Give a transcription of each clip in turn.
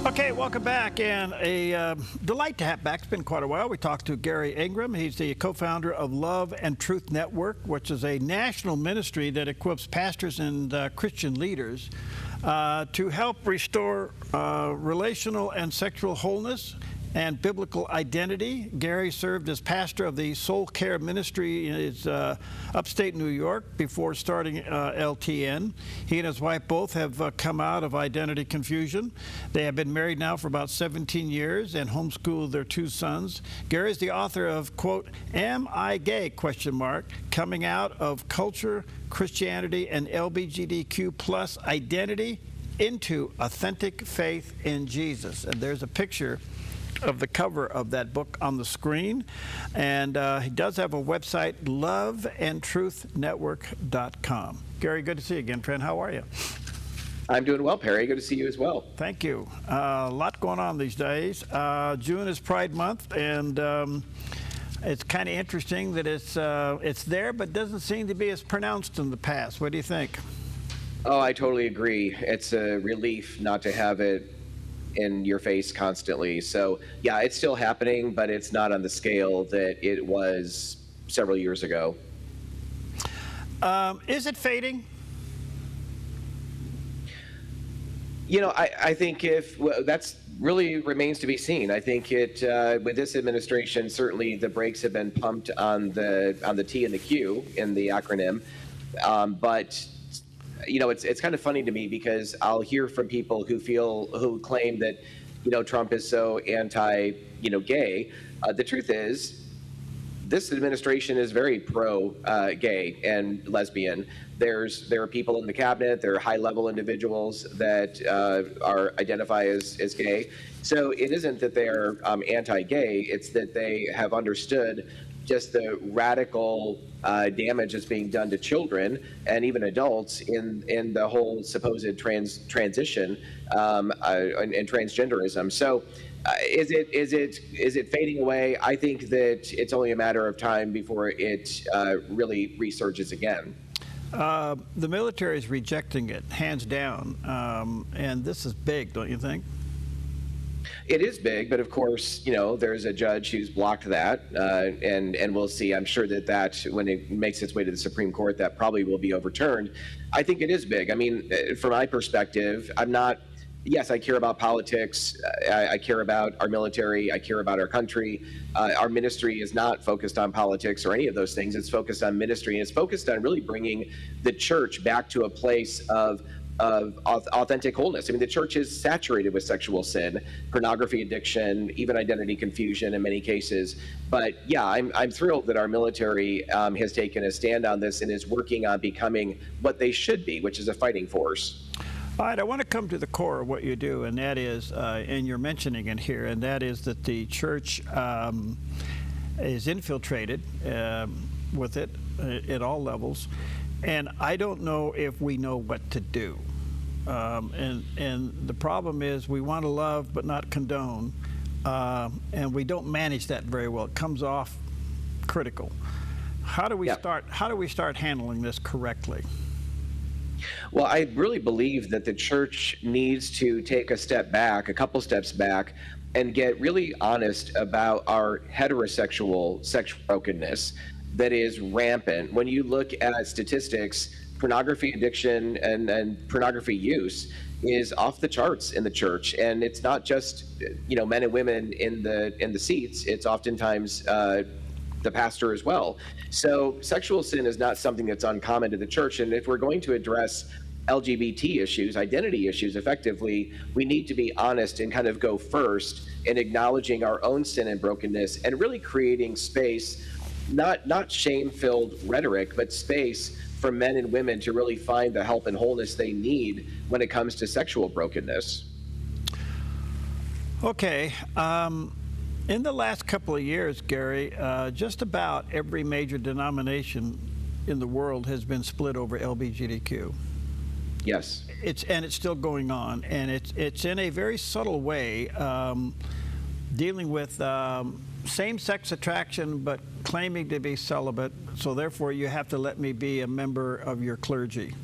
Okay, welcome back, and a delight to have back. It's been quite a while. We talked to Garry Ingraham. He's the co-founder of Love and Truth Network, which is a national ministry that equips pastors and Christian leaders to help restore relational and sexual wholeness and biblical identity. Garry served as pastor of the Soul Care Ministry in his upstate New York before starting LTN. He and his wife both have come out of identity confusion. They have been married now for about 17 years and homeschooled their 2 sons. Garry is the author of, quote, "Am I Gay?" ? Coming out of culture, Christianity, and LGBTQ plus identity into authentic faith in Jesus. And there's a picture of the cover of that book on the screen, and he does have a website, loveandtruthnetwork.com. Garry, good to see you again, friend. How are you? I'm doing well, Perry. Good to see you as well. Thank you. A lot going on these days. June is Pride Month, and it's kind of interesting that it's there, but doesn't seem to be as pronounced in the past. What do you think? Oh, I totally agree. It's a relief not to have it in your face constantly. So yeah, it's still happening, but it's not on the scale that it was several years ago. Is it fading? You know, I think that's really remains to be seen. I think with this administration, certainly the brakes have been pumped on the T and the Q in the acronym, but you know, it's kind of funny to me because I'll hear from people who claim that, you know, Trump is so anti-gay. The truth is, this administration is very pro-gay and lesbian. There are people in the cabinet, there are high-level individuals that identify as gay. So it isn't that they're anti-gay, it's that they have understood just the radical damage that's being done to children and even adults in the whole supposed transition and transgenderism. So is it fading away? I think that it's only a matter of time before it really resurges again. The military is rejecting it, hands down, and this is big, don't you think? It is big, but of course, you know, there's a judge who's blocked that, and we'll see. I'm sure that when it makes its way to the Supreme Court, that probably will be overturned. I think it is big. I mean, from my perspective, yes, I care about politics. I care about our military. I care about our country. Our ministry is not focused on politics or any of those things. It's focused on ministry, and it's focused on really bringing the church back to a place of authentic wholeness. I mean, the church is saturated with sexual sin, pornography addiction, even identity confusion in many cases. But yeah, I'm thrilled that our military has taken a stand on this and is working on becoming what they should be, which is a fighting force. All right, I want to come to the core of what you do, and that is, and you're mentioning it here, and that is that the church is infiltrated with it at all levels. And I don't know if we know what to do. And the problem is we want to love but not condone, and we don't manage that very well. It comes off critical. How do we start handling this correctly? Well, I really believe that the church needs to take a couple steps back, and get really honest about our heterosexual sexual brokenness that is rampant. When you look at statistics, pornography addiction and pornography use is off the charts in the church, and it's not just men and women in the seats. It's oftentimes the pastor as well. So sexual sin is not something that's uncommon to the church, and if we're going to address LGBT issues, identity issues effectively, we need to be honest and kind of go first in acknowledging our own sin and brokenness and really creating space. Not shame-filled rhetoric, but space for men and women to really find the help and wholeness they need when it comes to sexual brokenness. Okay. In the last couple of years, Garry, just about every major denomination in the world has been split over LGBTQ. Yes. It's still going on, and it's in a very subtle way dealing with same-sex attraction, but claiming to be celibate, so therefore you have to let me be a member of your clergy.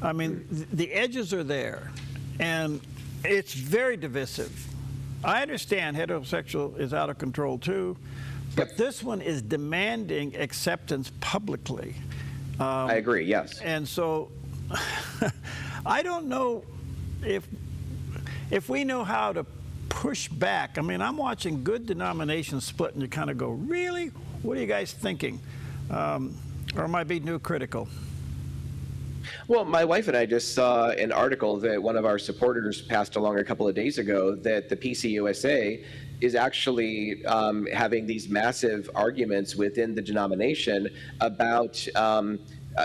I mean, the edges are there, and It's very divisive. I understand heterosexual is out of control too, but this one is demanding acceptance publicly. I agree, yes. And so I don't know if we know how to push back. I mean, I'm watching good denominations split, and you kind of go, really? What are you guys thinking? Or am I being too critical? Well, my wife and I just saw an article that one of our supporters passed along a couple of days ago that the PCUSA is actually having these massive arguments within the denomination about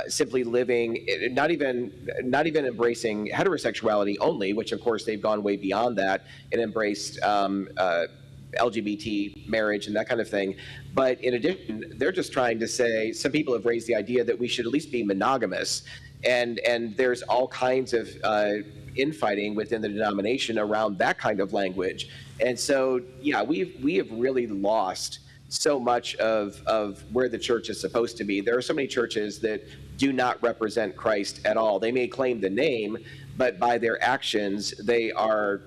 simply living, not even embracing heterosexuality only, which of course they've gone way beyond that and embraced LGBT marriage and that kind of thing. But in addition, they're just trying to say, some people have raised the idea that we should at least be monogamous. And there's all kinds of infighting within the denomination around that kind of language. And so, yeah, we have really lost so much of where the church is supposed to be. There are so many churches that do not represent Christ at all. They may claim the name, but by their actions, they are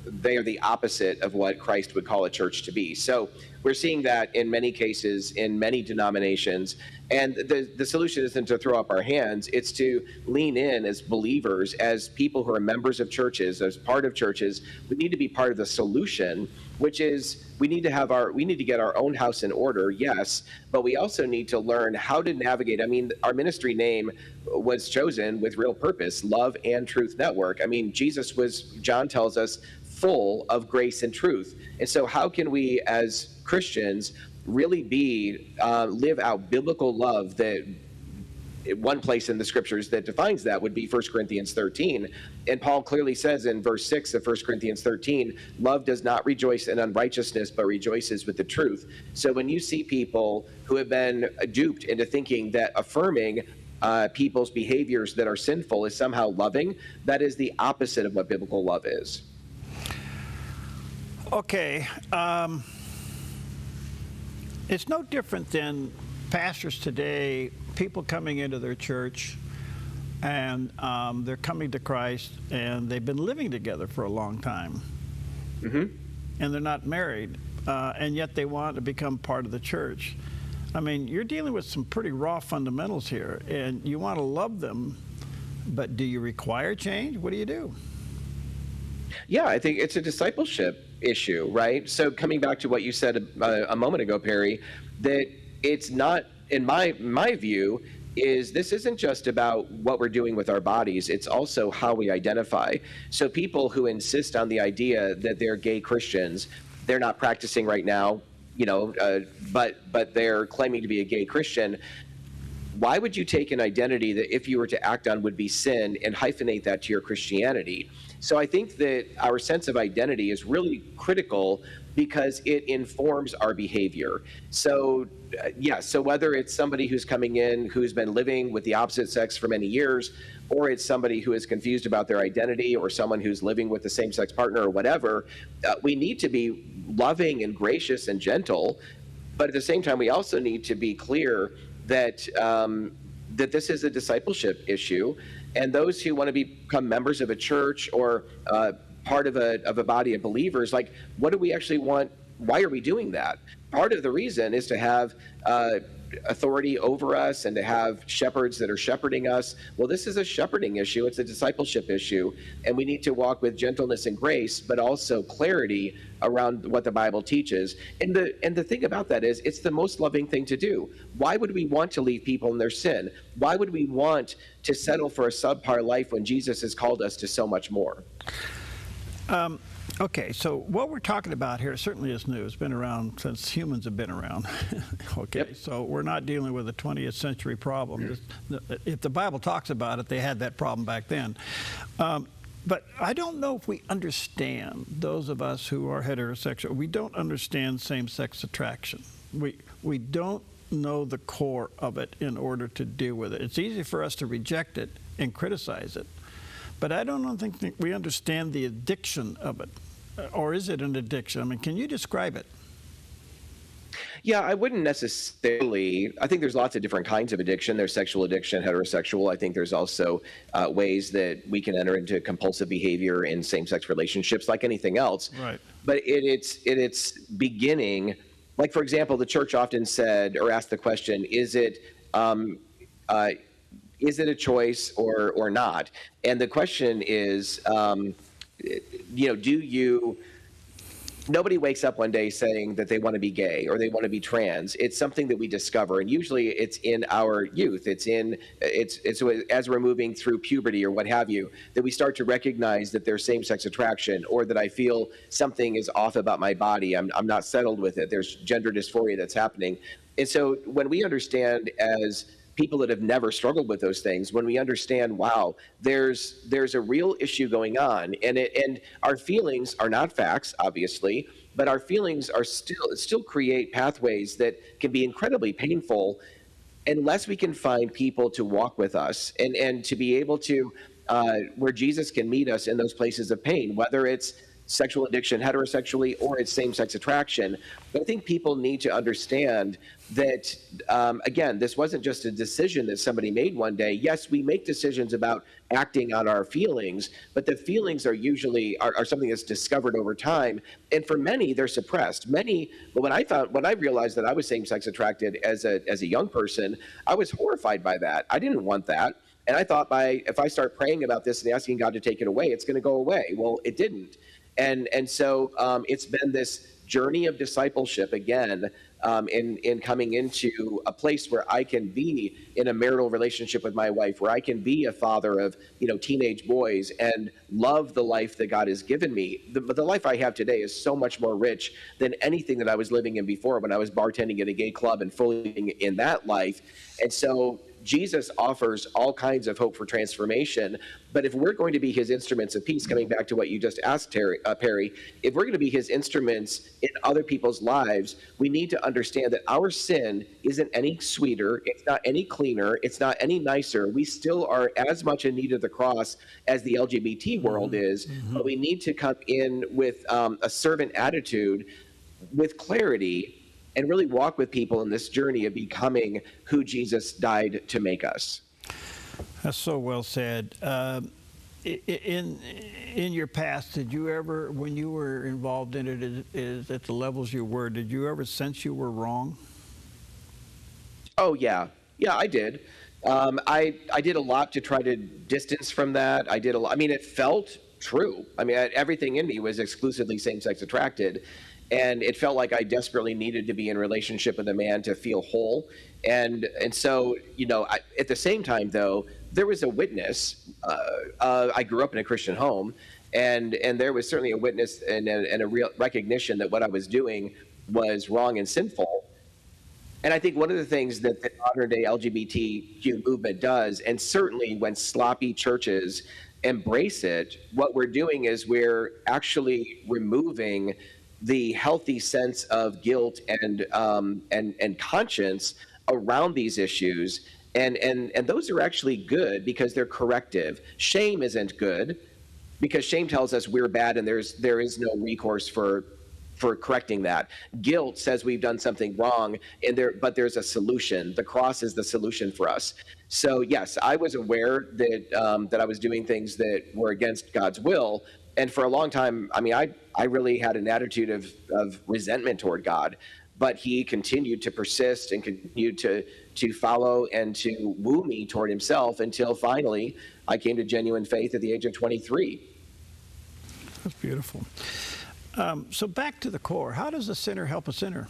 the opposite of what Christ would call a church to be. So we're seeing that in many cases, in many denominations. And the solution isn't to throw up our hands. It's to lean in as believers, as people who are members of churches, as part of churches. We need to be part of the solution, which is we need to get our own house in order, yes, but we also need to learn how to navigate. I mean, our ministry name was chosen with real purpose, Love and Truth Network. I mean, Jesus was, John tells us, full of grace and truth. And so how can we as Christians really live out biblical love? That one place in the scriptures that defines that would be 1 Corinthians 13. And Paul clearly says in verse 6 of 1 Corinthians 13, love does not rejoice in unrighteousness, but rejoices with the truth. So when you see people who have been duped into thinking that affirming people's behaviors that are sinful is somehow loving, that is the opposite of what biblical love is. Okay. It's no different than pastors today, people coming into their church, and they're coming to Christ, and they've been living together for a long time. Mm-hmm. And they're not married, and yet they want to become part of the church. I mean, you're dealing with some pretty raw fundamentals here, and you want to love them, but do you require change? What do you do? Yeah, I think it's a discipleship issue, right? So coming back to what you said a moment ago, Perry, that it's not, in my view, is this isn't just about what we're doing with our bodies, it's also how we identify. So people who insist on the idea that they're gay Christians, they're not practicing right now, but they're claiming to be a gay Christian. Why would you take an identity that if you were to act on would be sin and hyphenate that to your Christianity? So I think that our sense of identity is really critical because it informs our behavior. So so whether it's somebody who's coming in who's been living with the opposite sex for many years, or it's somebody who is confused about their identity, or someone who's living with the same-sex partner or whatever, we need to be loving and gracious and gentle, but at the same time we also need to be clear that that this is a discipleship issue, and those who want to become members of a church or part of a body of believers, like, what do we actually want? Why are we doing that? Part of the reason is to have authority over us and to have shepherds that are shepherding us. Well, this is a shepherding issue. It's a discipleship issue, and we need to walk with gentleness and grace, but also clarity around what the Bible teaches. And the thing about that is, it's the most loving thing to do. Why would we want to leave people in their sin? Why would we want to settle for a subpar life when Jesus has called us to so much more? Okay, so what we're talking about here certainly is new. It's been around since humans have been around. Okay, yep. So we're not dealing with a 20th century problem. If the Bible talks about it, they had that problem back then. But I don't know if we understand, those of us who are heterosexual, we don't understand same-sex attraction. We don't know the core of it in order to deal with it. It's easy for us to reject it and criticize it. But I don't think we understand the addiction of it. Or is it an addiction? I mean, can you describe it? Yeah, I wouldn't necessarily. I think there's lots of different kinds of addiction. There's sexual addiction, heterosexual. I think there's also ways that we can enter into compulsive behavior in same-sex relationships, like anything else. Right. But its beginning, like for example, the church often said or asked the question: is it a choice or not? And the question is, nobody wakes up one day saying that they want to be gay or they want to be trans. It's something that we discover, and usually it's in our youth. It's as we're moving through puberty or what have you, that we start to recognize that there's same-sex attraction, or that I feel something is off about my body. I'm not settled with it. There's gender dysphoria that's happening. And so when we understand, as people that have never struggled with those things, when we understand, wow, there's a real issue going on, and our feelings are not facts, obviously, but our feelings are still create pathways that can be incredibly painful unless we can find people to walk with us and to be able to where Jesus can meet us in those places of pain, whether it's sexual addiction heterosexually or it's same-sex attraction. But I think people need to understand that, again, this wasn't just a decision that somebody made one day. Yes, we make decisions about acting on our feelings, but the feelings are usually are something that's discovered over time. And for many, they're suppressed. But when I realized that I was same-sex attracted as a young person, I was horrified by that. I didn't want that. And I thought if I start praying about this and asking God to take it away, it's going to go away. Well, it didn't. And so it's been this journey of discipleship again, in coming into a place where I can be in a marital relationship with my wife, where I can be a father of teenage boys and love the life that God has given me. But the life I have today is so much more rich than anything that I was living in before when I was bartending at a gay club and fully in that life. And so Jesus offers all kinds of hope for transformation. But if we're going to be his instruments of peace, coming back to what you just asked, Perry, if we're going to be his instruments in other people's lives, we need to understand that our sin isn't any sweeter, it's not any cleaner, it's not any nicer. We still are as much in need of the cross as the LGBT world is, but we need to come in with a servant attitude, with clarity, and really walk with people in this journey of becoming who Jesus died to make us. That's so well said. In your past, did you ever, when you were involved in it at the levels you were, did you ever sense you were wrong? Oh, yeah. Yeah, I did. I did a lot to try to distance from that. I did a lot. I mean, it felt true. I mean, everything in me was exclusively same-sex attracted. And it felt like I desperately needed to be in a relationship with a man to feel whole. And so, at the same time, though, there was a witness. I grew up in a Christian home, and there was certainly a witness and a real recognition that what I was doing was wrong and sinful. And I think one of the things that the modern-day LGBTQ movement does, and certainly when sloppy churches embrace it, what we're doing is we're actually removing the healthy sense of guilt and conscience around these issues, and those are actually good because they're corrective. Shame isn't good because shame tells us we're bad and there is no recourse for correcting that. Guilt says we've done something wrong, but there's a solution. The cross is the solution for us. So yes, I was aware that I was doing things that were against God's will. And for a long time, I mean, I really had an attitude of resentment toward God, but he continued to persist and continued to follow and to woo me toward himself until finally I came to genuine faith at the age of 23. That's beautiful. So back to the core, how does a sinner help a sinner?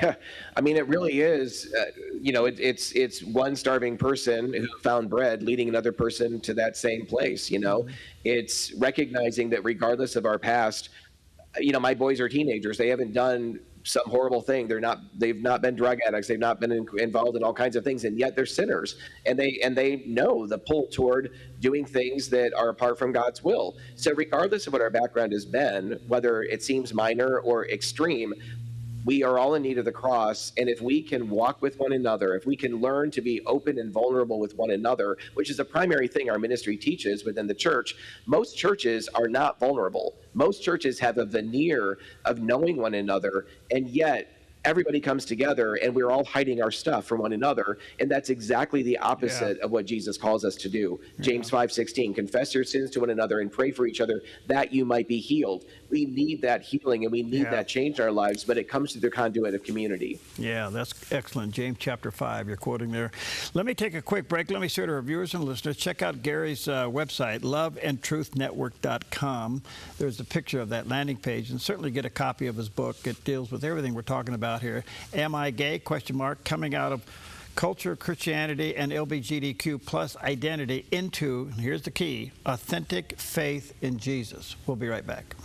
I mean, it really is, it's one starving person who found bread leading another person to that same place, It's recognizing that regardless of our past, my boys are teenagers. They haven't done some horrible thing. They've not been drug addicts. They've not been involved in all kinds of things, and yet they're sinners. And they know the pull toward doing things that are apart from God's will. So regardless of what our background has been, whether it seems minor or extreme, We are all in need of the cross, and if we can walk with one another, if we can learn to be open and vulnerable with one another, which is a primary thing our ministry teaches within the church, most churches are not vulnerable. Most churches have a veneer of knowing one another, and yet everybody comes together and we're all hiding our stuff from one another, and that's exactly the opposite of what Jesus calls us to do. James 5:16, confess your sins to one another and pray for each other that you might be healed. We need that healing and we need that change in our lives, but it comes through the conduit of community. Yeah, that's excellent. James chapter 5, you're quoting there. Let me take a quick break. Let me say to our viewers and listeners, check out Garry's website, loveandtruthnetwork.com. There's a picture of that landing page, and certainly get a copy of his book. It deals with everything we're talking about here. Am I gay? Question mark. Coming out of culture, Christianity, and LGBTQ plus identity into, and here's the key, authentic faith in Jesus. We'll be right back.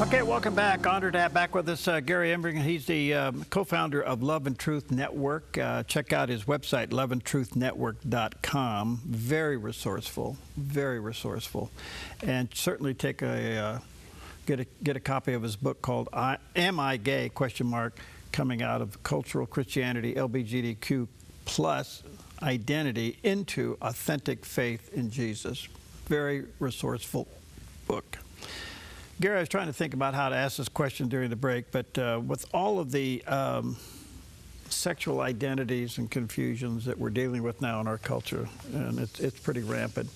Okay, welcome back. Honored to have back with us Garry Ingraham. He's the co-founder of Love and Truth Network. Check out his website, loveandtruthnetwork.com. Very resourceful, and certainly take a get a copy of his book called "Am I Gay?" Question mark. Coming out of cultural Christianity, LGBTQ plus identity into authentic faith in Jesus. Very resourceful book. Garry, I was trying to think about how to ask this question during the break, but with all of the sexual identities and confusions that we're dealing with now in our culture, and it's pretty rampant,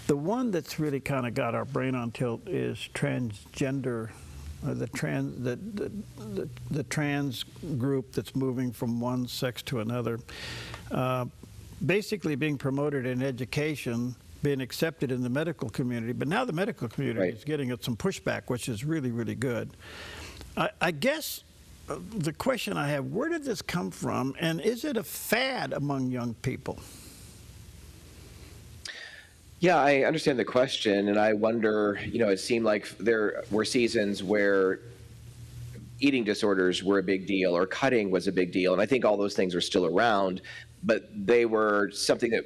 the one that's really kind of got our brain on tilt is transgender, the trans group that's moving from one sex to another, basically being promoted in education, being accepted in the medical community, but now the medical community is getting some pushback, which is really, really good. I guess the question I have, where did this come from, and is it a fad among young people? Yeah, I understand the question, and I wonder, it seemed like there were seasons where eating disorders were a big deal, or cutting was a big deal, and I think all those things are still around, but they were something that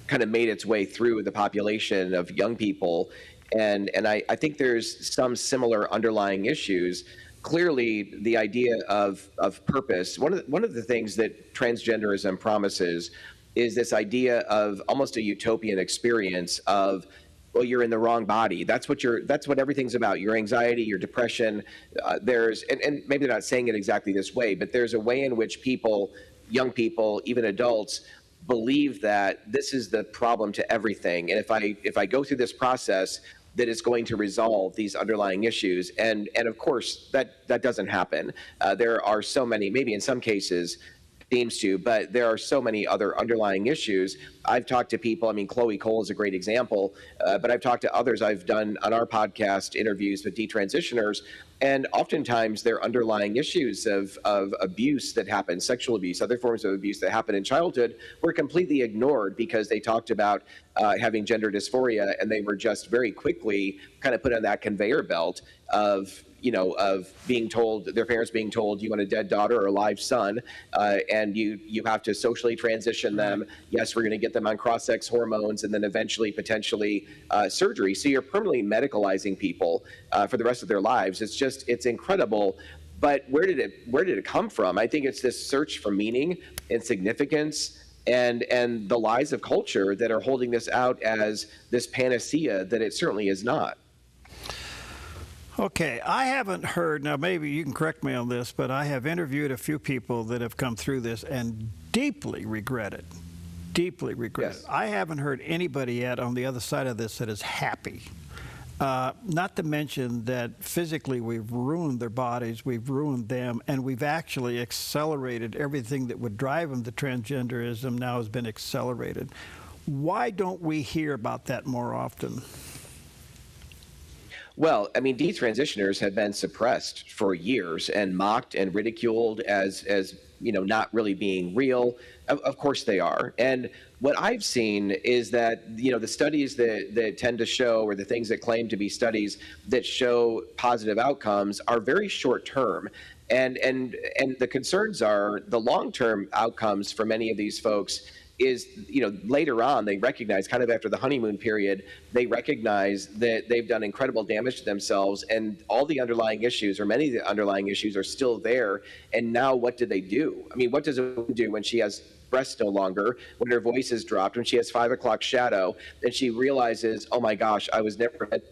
kind of made its way through the population of young people, and I think there's some similar underlying issues. Clearly, the idea of purpose. One of the things that transgenderism promises is this idea of almost a utopian experience of, well, you're in the wrong body. That's what everything's about. Your anxiety, your depression. And maybe they're not saying it exactly this way, but there's a way in which people, young people, even adults, believe that this is the problem to everything, and if I go through this process, that it's going to resolve these underlying issues, and of course that doesn't happen. There are so many, maybe in some cases seems to, but there are so many other underlying issues. I've talked to people, Chloe Cole is a great example, but I've talked to others. I've done on our podcast interviews with detransitioners, and oftentimes their underlying issues of abuse that happen, sexual abuse, other forms of abuse that happen in childhood, were completely ignored because they talked about having gender dysphoria, and they were just very quickly kind of put on that conveyor belt of being told, their parents being told, you want a dead daughter or a live son, and you have to socially transition them. Yes, we're going to get them on cross-sex hormones, and then eventually potentially surgery. So you're permanently medicalizing people for the rest of their lives. It's incredible. But where did it come from? I think it's this search for meaning and significance, and the lies of culture that are holding this out as this panacea that it certainly is not. Okay, I haven't heard, now maybe you can correct me on this, but I have interviewed a few people that have come through this and deeply regret it. Yes. I haven't heard anybody yet on the other side of this that is happy. Not to mention that physically we've ruined their bodies, we've ruined them, and we've actually accelerated everything that would drive them to transgenderism now has been accelerated. Why don't we hear about that more often? Well, detransitioners have been suppressed for years and mocked and ridiculed as not really being real. Of course they are. And what I've seen is that, the studies that tend to show, or the things that claim to be studies that show positive outcomes, are very short term. And the concerns are the long-term outcomes for many of these folks is, later on they recognize, kind of after the honeymoon period, they recognize that they've done incredible damage to themselves, and all the underlying issues, or many of the underlying issues, are still there. And now what do they do? I mean, what does a woman do when she has breasts no longer, when her voice is dropped, when she has 5 o'clock shadow, and she realizes, oh my gosh, I was never meant,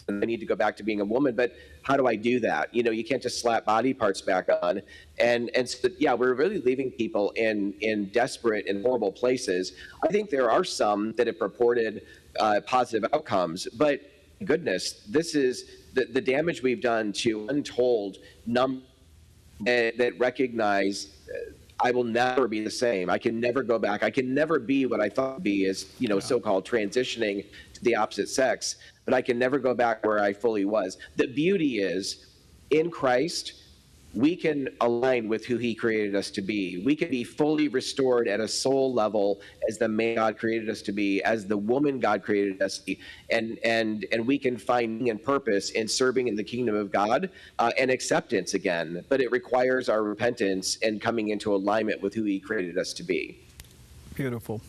I need to go back to being a woman, but how do I do that? You can't just slap body parts back on. And so, yeah, we're really leaving people in desperate and horrible places. I think there are some that have purported positive outcomes, but goodness, this is the damage we've done to untold numbers that recognize I will never be the same. I can never go back. I can never be what I thought I'd be as, so-called transitioning to the opposite sex, but I can never go back where I fully was. The beauty is, in Christ, we can align with who he created us to be. We can be fully restored at a soul level as the man God created us to be, as the woman God created us to be, and we can find meaning and purpose in serving in the kingdom of God and acceptance again. But it requires our repentance and coming into alignment with who he created us to be. Beautiful.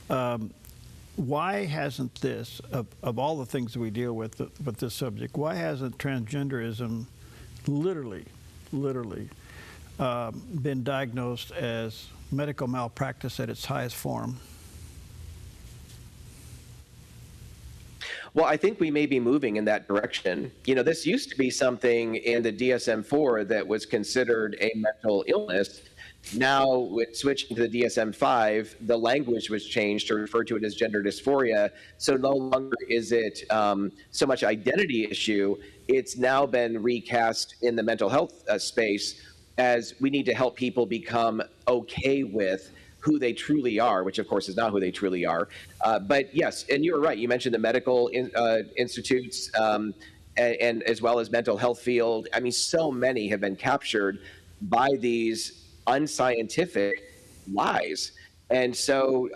Why hasn't this, of all the things that we deal with this subject, why hasn't transgenderism literally been diagnosed as medical malpractice at its highest form? Well, I think we may be moving in that direction. This used to be something in the DSM-4 that was considered a mental illness. Now, with switching to the DSM-5, the language was changed to refer to it as gender dysphoria. So no longer is it so much identity issue. It's now been recast in the mental health space as we need to help people become okay with who they truly are, which of course is not who they truly are. But yes, and you're right. You mentioned the medical institutes and as well as mental health field. I mean, so many have been captured by these unscientific lies. And so,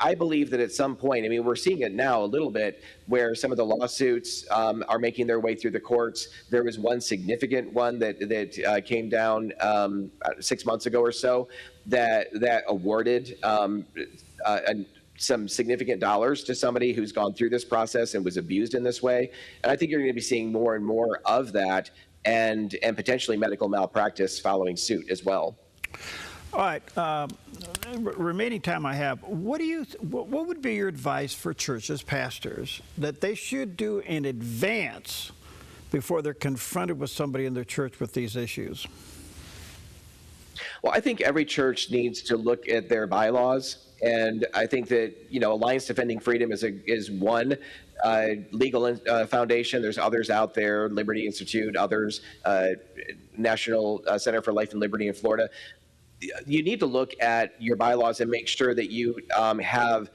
I believe that at some point, I mean, we're seeing it now a little bit where some of the lawsuits are making their way through the courts. There was one significant one that came down 6 months ago or so that awarded some significant dollars to somebody who's gone through this process and was abused in this way. And I think you're going to be seeing more and more of that, and potentially medical malpractice following suit as well. All right, remaining time I have, what would be your advice for churches, pastors, that they should do in advance before they're confronted with somebody in their church with these issues? Well, I think every church needs to look at their bylaws, and I think that Alliance Defending Freedom is one legal foundation. There's others out there, Liberty Institute, others, National Center for Life and Liberty in Florida. You need to look at your bylaws and make sure that you have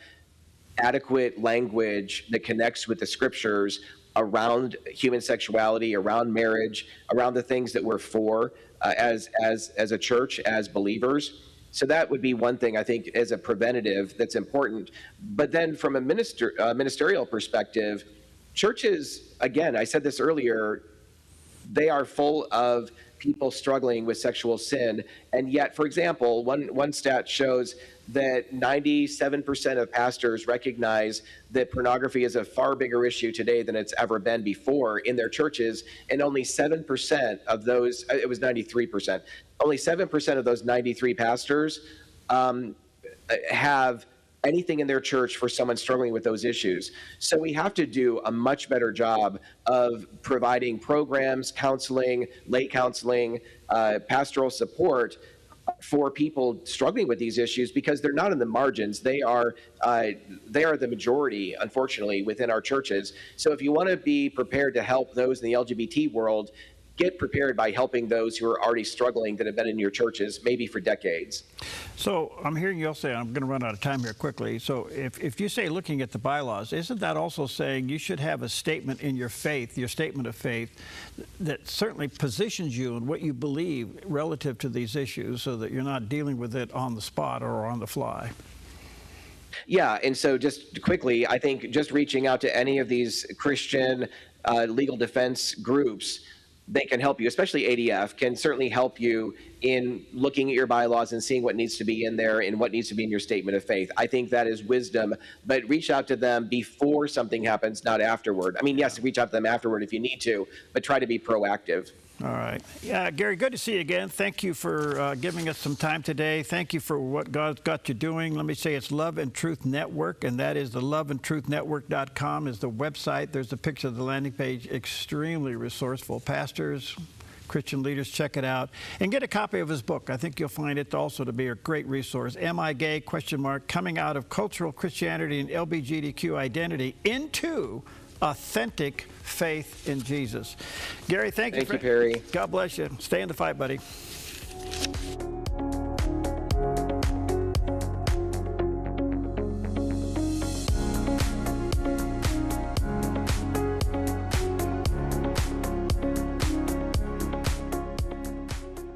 adequate language that connects with the scriptures around human sexuality, around marriage, around the things that we're for as a church, as believers. So that would be one thing, I think, as a preventative that's important. But then from a ministerial perspective, churches, again, I said this earlier, they are full of people struggling with sexual sin. And yet, for example, one stat shows that 97% of pastors recognize that pornography is a far bigger issue today than it's ever been before in their churches. And only 7% of those, it was 93%, only 7% of those 93 pastors have anything in their church for someone struggling with those issues. So we have to do a much better job of providing programs, counseling, lay counseling, pastoral support for people struggling with these issues, because they're not in the margins. They are the majority, unfortunately, within our churches. So if you want to be prepared to help those in the LGBT world, get prepared by helping those who are already struggling that have been in your churches, maybe for decades. So I'm hearing you all say, I'm going to run out of time here quickly. So if you say looking at the bylaws, isn't that also saying you should have a statement in your faith, your statement of faith, that certainly positions you in what you believe relative to these issues so that you're not dealing with it on the spot or on the fly? Yeah, and so just quickly, I think just reaching out to any of these Christian legal defense groups, they can help you, especially ADF, can certainly help you in looking at your bylaws and seeing what needs to be in there and what needs to be in your statement of faith. I think that is wisdom, but reach out to them before something happens, not afterward. I mean, yes, reach out to them afterward if you need to, but try to be proactive. All right. Yeah, Garry, good to see you again. Thank you for giving us some time today. Thank you for what God's got you doing. Let me say it's Love and Truth Network, and that is the loveandtruthnetwork.com is the website. There's a picture of the landing page. Extremely resourceful. Pastors, Christian leaders, check it out. And get a copy of his book. I think you'll find it also to be a great resource. Am I Gay? Coming out of cultural Christianity and LGBTQ identity into authentic faith in Jesus. Garry, thank you. Thank you, Perry. God bless you. Stay in the fight, buddy.